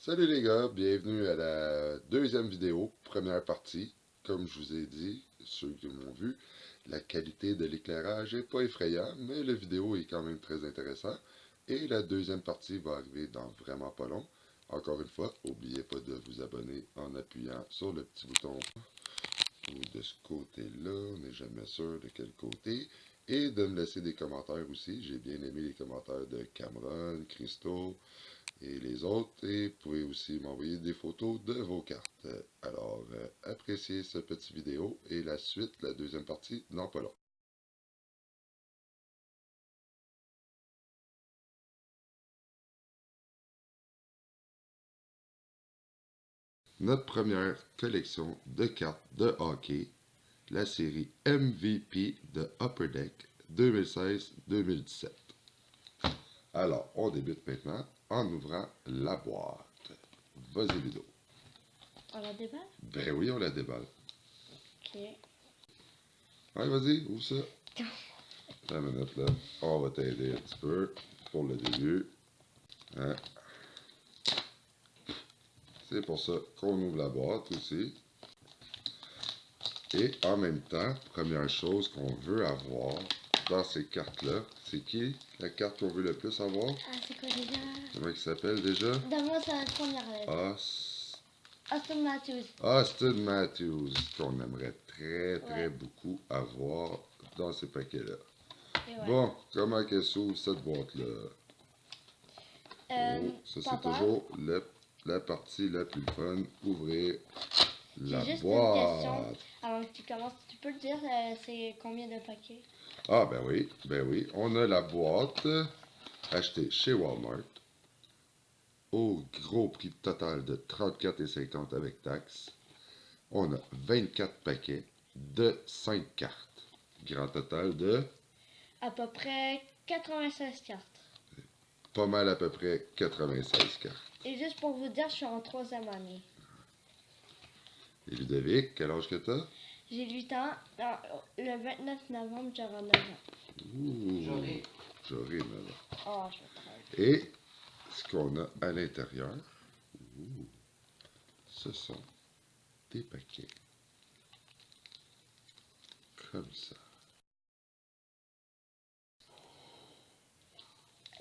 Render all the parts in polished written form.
Salut les gars, bienvenue à la deuxième vidéo, première partie. Comme je vous ai dit, ceux qui m'ont vu, la qualité de l'éclairage n'est pas effrayant, mais la vidéo est quand même très intéressante. Et la deuxième partie va arriver dans vraiment pas long. Encore une fois, n'oubliez pas de vous abonner en appuyant sur le petit bouton ou de ce côté-là, on n'est jamais sûr de quel côté. Et de me laisser des commentaires aussi. J'ai bien aimé les commentaires de Cameron, Christo, et les autres, et vous pouvez aussi m'envoyer des photos de vos cartes. Alors, appréciez ce petit vidéo et la suite, la deuxième partie, dans pas long. Notre première collection de cartes de hockey, la série MVP de Upper Deck 2016-2017. Alors, on débute maintenant en ouvrant la boîte. Vas-y, Ludo. On la déballe? Ben oui, on la déballe. Ok. Ouais, vas-y, ouvre ça. La minute là, on va t'aider un petit peu pour le début. Hein? C'est pour ça qu'on ouvre la boîte aussi. Et en même temps, première chose qu'on veut avoir dans ces cartes-là, c'est qui la carte qu'on veut le plus avoir? Ah, c'est quoi déjà? Comment il s'appelle déjà? Donne-moi sa première lettre. Auston Matthews. Auston Matthews, qu'on aimerait très Ouais. beaucoup avoir dans ces paquets-là. Et ouais. Bon, comment qu'elle s'ouvre cette boîte-là? Oh, ça c'est papa, toujours la partie la plus fun, ouvrir la j'ai juste boîte. une question avant que tu commences. Tu peux le dire, c'est combien de paquets? Ah ben oui, on a la boîte achetée chez Walmart au gros prix total de 34,50 avec taxes. On a 24 paquets de 5 cartes. Grand total de À peu près 96 cartes. pas mal à peu près 96 cartes. Et juste pour vous dire, je suis en 3e année. Et Ludovic, quel âge que t'as? J'ai 8 ans. Le 29 novembre, j'aurai 9 ans. Ouh, J'aurai. j'aurai 9 ans. Oh, je vais travailler. Et ce qu'on a à l'intérieur, ce sont des paquets comme ça.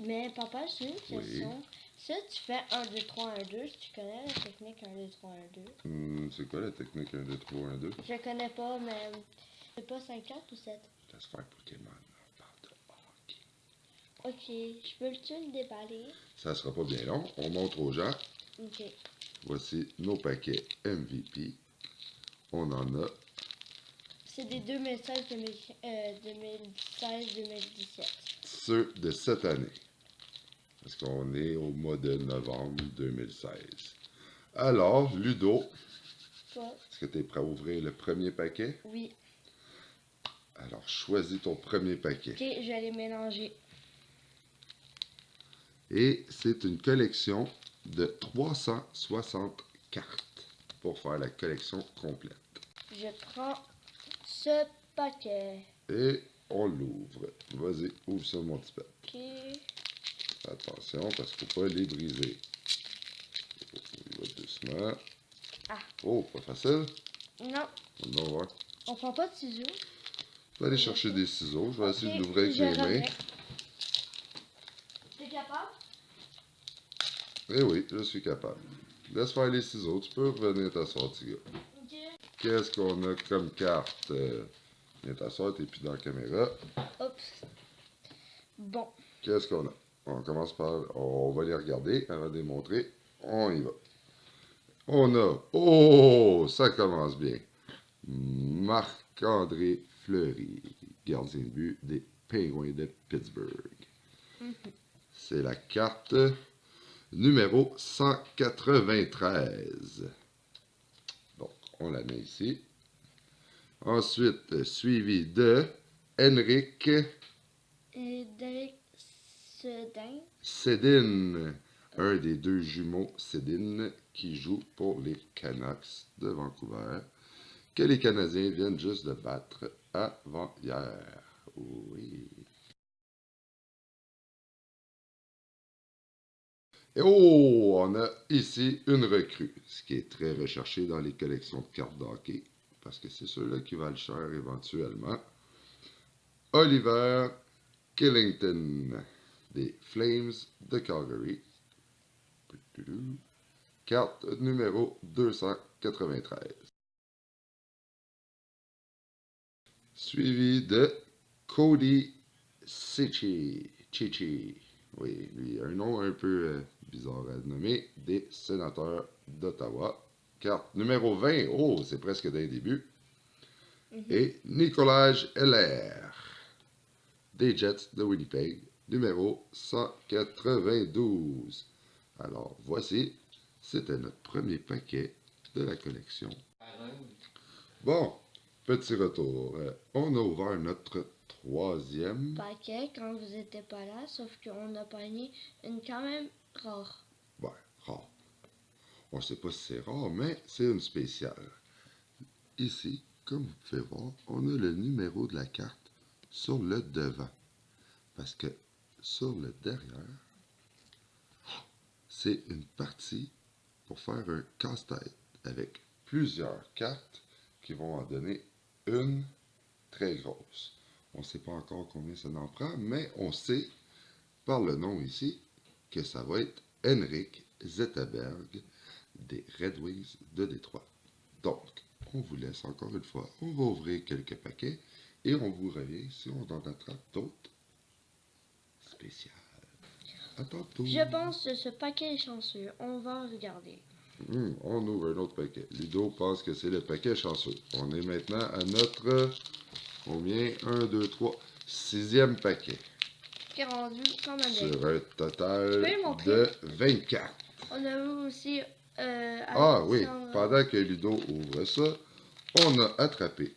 Mais papa, j'ai une Oui. question. Si tu fais 1, 2, 3, 1, 2, tu connais la technique 1, 2, 3, 1, 2? C'est quoi la technique 1, 2, 3, 1, 2? Je connais pas, mais c'est pas 5 cartes ou 7? La sphère Pokémon, on parle de hockey. Ok, je peux-tu le déballer? Ça sera pas bien long. On montre aux gens. Ok. Voici nos paquets MVP. On en a. C'est des 2016, 2016, 2017. Ceux de cette année. Parce qu'on est au mois de novembre 2016. Alors, Ludo, Quoi? est-ce que tu es prêt à ouvrir le premier paquet? Oui. Alors, choisis ton premier paquet. Ok, je vais les mélanger. Et c'est une collection de 360 cartes pour faire la collection complète. Je prends ce paquet. Et on l'ouvre. Vas-y, ouvre ça, mon petit pet. Ok. Attention, parce qu'il ne faut pas les briser. On y va doucement. Ah. Oh, pas facile. Non, On va voir. on prend pas de ciseaux. Je vais aller chercher des ciseaux. Je vais essayer de l'ouvrir avec je mes mains. reviens. T'es capable? Eh oui, je suis capable. Laisse faire les ciseaux. Tu peux revenir t'asseoir, petit gars. Ok. Qu'est-ce qu'on a comme carte? Viens t'asseoir, t'es plus dans la caméra. Oups. Bon. Qu'est-ce qu'on a? On commence par... On va les regarder avant de les montrer. On y va. On a... Oh! Ça commence bien. Marc-André Fleury, gardien de but des Penguins de Pittsburgh. C'est la carte numéro 193. Donc, on la met ici. Ensuite, suivi de Henrik Et Derek Sedin, un des deux jumeaux Sedin qui joue pour les Canucks de Vancouver, que les Canadiens viennent juste de battre avant-hier. Oui. Et oh, on a ici une recrue, ce qui est très recherché dans les collections de cartes de hockey, parce que c'est ceux-là qui valent cher éventuellement. Oliver Killington, des Flames de Calgary. Carte numéro 293. Suivi de Cody Cici. Oui, lui, un nom un peu bizarre à nommer, des Sénateurs d'Ottawa. Carte numéro 20. Oh, c'est presque d'un début. Et Nicolas Heller, des Jets de Winnipeg, numéro 192. Alors, voici, c'était notre premier paquet de la collection. Bon, petit retour. On a ouvert notre troisième paquet quand vous n'étiez pas là, sauf qu'on a pogné une quand même rare. Ouais, rare. On ne sait pas si c'est rare, mais c'est une spéciale. Ici, comme vous pouvez voir, on a le numéro de la carte sur le devant. Parce que sur le derrière, c'est une partie pour faire un casse-tête avec plusieurs cartes qui vont en donner une très grosse. On ne sait pas encore combien ça en prend, mais on sait par le nom ici que ça va être Henrik Zetterberg des Red Wings de Détroit. Donc, on vous laisse encore une fois. On va ouvrir quelques paquets et on vous revient si on en attrape d'autres spéciales. À tantôt. Je pense que ce paquet est chanceux. On va regarder. On ouvre un autre paquet. Ludo pense que c'est le paquet chanceux. On est maintenant à notre... Combien? 1, 2, 3. 6e paquet. Qui est rendu quand même bien. Sur un total de 24. On a eu aussi... oui, pendant que Ludo ouvre ça, on a attrapé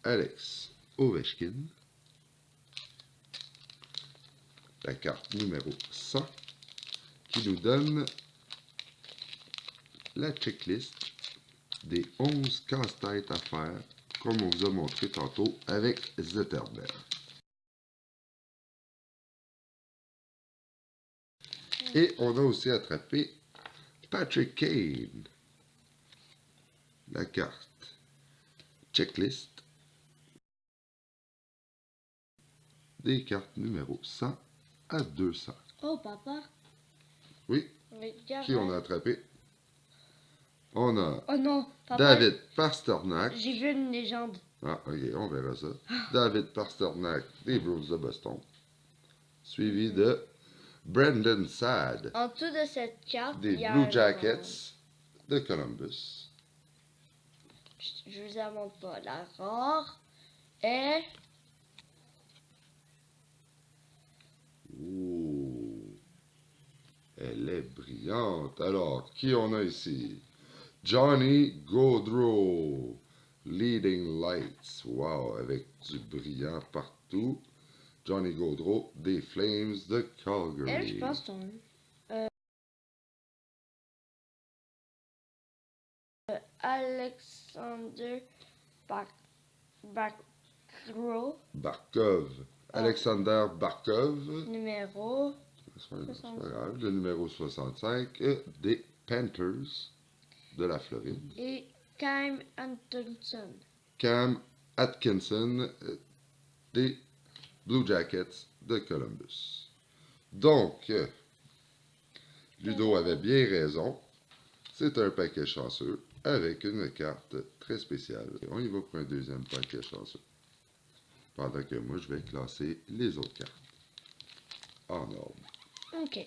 Alex Ovechkin, la carte numéro 100, qui nous donne la checklist des 11 casse-têtes à faire, comme on vous a montré tantôt avec Zetterberg. Et on a aussi attrapé Patrick Kane, la carte checklist des cartes numéro 100 à 200. Oh, papa. Oui. Regarde. Qui on a attrapé? On a oh non, papa, David Pastrnak. J'ai vu une légende. Ah, ok, on verra ça. David Pastrnak des Bruins de Boston. Suivi de Brendan Saad. En dessous de cette carte, des Blue Jackets de Columbus. Je vous en montre pas. La rare est... Ouh. Elle est brillante. Alors, qui on a ici? Johnny Gaudreau. Leading Lights. Wow, avec du brillant partout. Johnny Gaudreau des Flames de Calgary. Elle, je pense ton... Alexander Barkov. Alexander Barkov. Numéro... C'est pas grave. Le numéro 65 des Panthers de la Floride. Et Cam Atkinson. Cam Atkinson des Blue Jackets de Columbus. Donc, Ludo avait bien raison. C'est un paquet chanceux avec une carte très spéciale. On y va pour un deuxième paquet chanceux. Pendant que moi, je vais classer les autres cartes en ordre. Ok.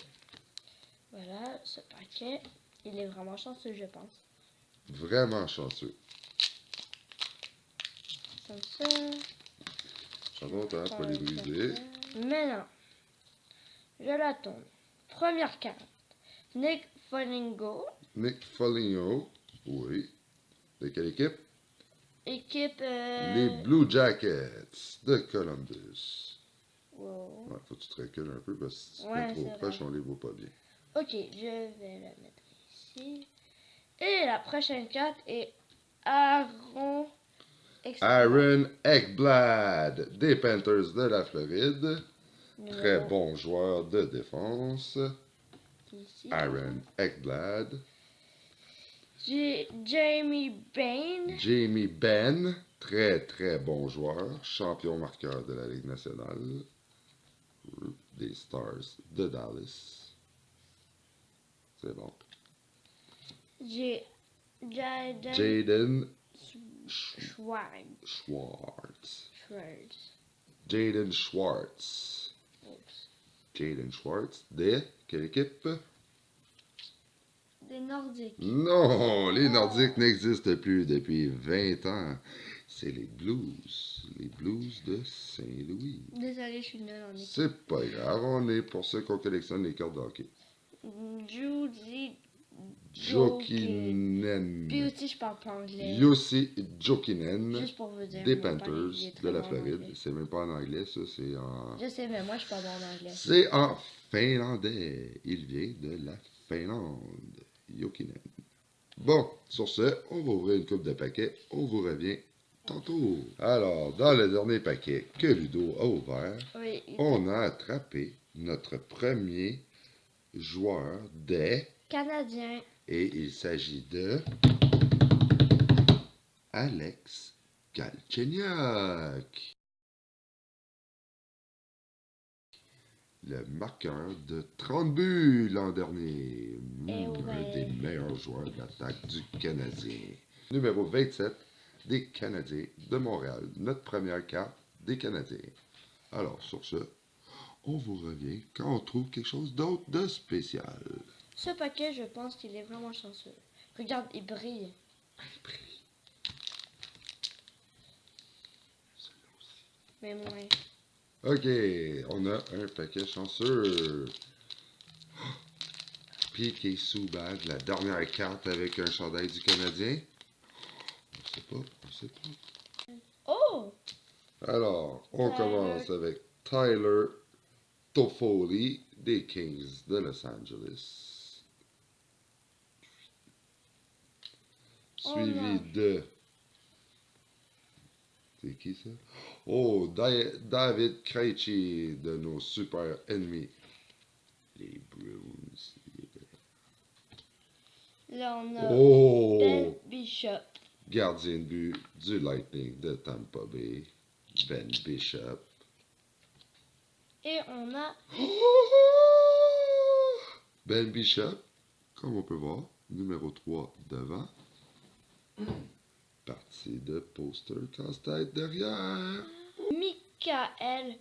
Voilà, ce paquet, il est vraiment chanceux, je pense. Vraiment chanceux. Comme ça. Attention, t'as pas les briser. Maintenant, je la tourne. Première carte. Nick Foligno. Nick Foligno, oui. De quelle équipe? Équipe... Les Blue Jackets de Columbus. Wow. Ouais, faut que tu te recules un peu parce que si tu Ouais, es trop proche, on les voit pas bien. Ok, je vais la mettre ici. Et la prochaine carte est Aaron Ekblad des Panthers de la Floride. Très bon joueur de défense. ici. Aaron Ekblad. Jamie Bain. Jamie Benn, très très bon joueur, champion marqueur de la Ligue nationale. Des Stars de Dallas. C'est bon. Jaden Schwartz. Jaden Schwartz. Jaden Schwartz. De quelle équipe? Des Nordiques. Non, les Nordiques n'existent plus depuis 20 ans. C'est les Blues. Les Blues de Saint-Louis. Désolé, je suis nulle en équipe. C'est pas grave, on est pour ceux qu'on collectionne les cartes de hockey. Judy Jokinen. Puis aussi, je parle pas anglais. Jussi Jokinen. Juste pour vous dire. Des mon père, Panthers il est très de la bon en Floride. anglais. C'est même pas en anglais, ça, c'est en... Je sais, mais moi, je suis pas bon en anglais. C'est en finlandais. Il vient de la Finlande. Jokinen. Bon, sur ce, on va ouvrir une coupe de paquets. On vous revient tantôt. Alors, dans le dernier paquet que Ludo a ouvert, Oui. on a attrapé notre premier joueur des... Canadien. Et il s'agit de... Alex Galchenyuk. Le marqueur de 30 buts l'an dernier. Un des meilleurs joueurs de l'attaque du Canadien. Numéro 27 des Canadiens de Montréal. Notre première carte des Canadiens. Alors, sur ce, on vous revient quand on trouve quelque chose d'autre de spécial. Ce paquet, je pense qu'il est vraiment chanceux. Regarde, il brille. Il brille. Celui-là aussi. Mais moins. Ok, on a un paquet chanceux. Piqué Subban, la dernière carte avec un chandail du Canadien. On sait pas. Oh! Alors, on Tyler. commence avec Tyler Toffoli des Kings de Los Angeles. Suivi de... C'est qui ça? Oh, David Krejci de nos super ennemis. Les Bruins. Là, on a Oh! Ben Bishop. Gardien de but du Lightning de Tampa Bay. Ben Bishop. Et on a Ben Bishop, comme on peut voir, numéro 3 devant. Partie de poster casse-tête derrière. Michael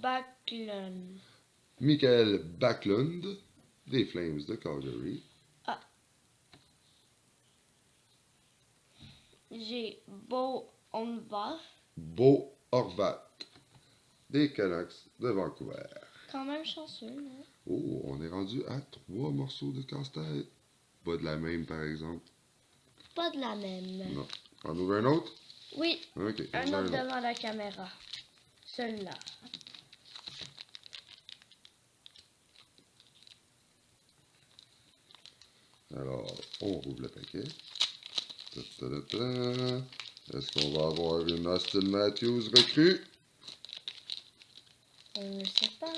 Backlund. Michael Backlund, des Flames de Calgary. J'ai Bo Onva. Bo Horvat, des Canucks de Vancouver. Quand même chanceux, non? Oh, on est rendu à 3 morceaux de casse-tête. Pas de la même, par exemple. Pas de la même. Non. On ouvre un autre? Oui, Ok. un autre devant la caméra. Celui-là. Alors, on rouvre le paquet. Est-ce qu'on va avoir une Austin Matthews recrue? On ne sait pas.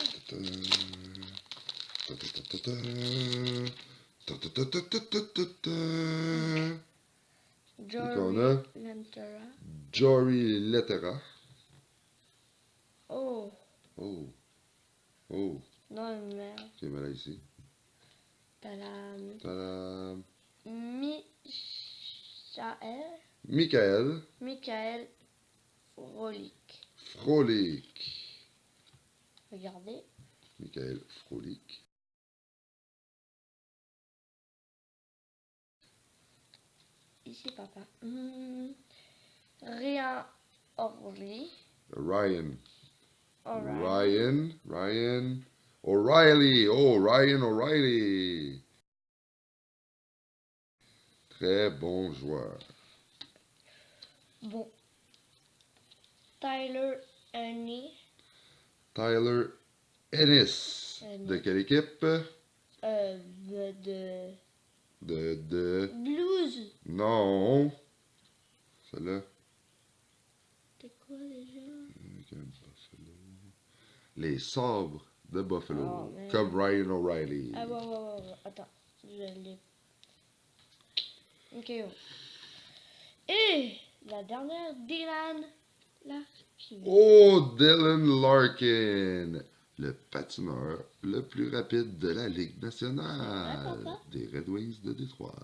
Jory Lentera. Jory Lettera. Oh, Oh. Oh. non, merde. Ok, mais là ici. Tadam. Tadam. Michael Michael Frolic. Frolic. Regardez. Michael Frolic. Ici, papa. Ryan O'Reilly. Ryan. O'Reilly. Ryan O'Reilly. Oh, Ryan O'Reilly. Très bon joueur. Bon. Tyler Ernie. Tyler Ennis. De quelle équipe? De... Blues. Non. Celle-là. C'est quoi déjà? Les Sabres de Buffalo. Oh, man. Comme Ryan O'Reilly. Ah, ouais. Attends, je l'ai. Ok. Et la dernière, Dylan Larkin. Oh, Dylan Larkin, le patineur le plus rapide de la Ligue nationale C'est vrai, papa? des Red Wings de Détroit.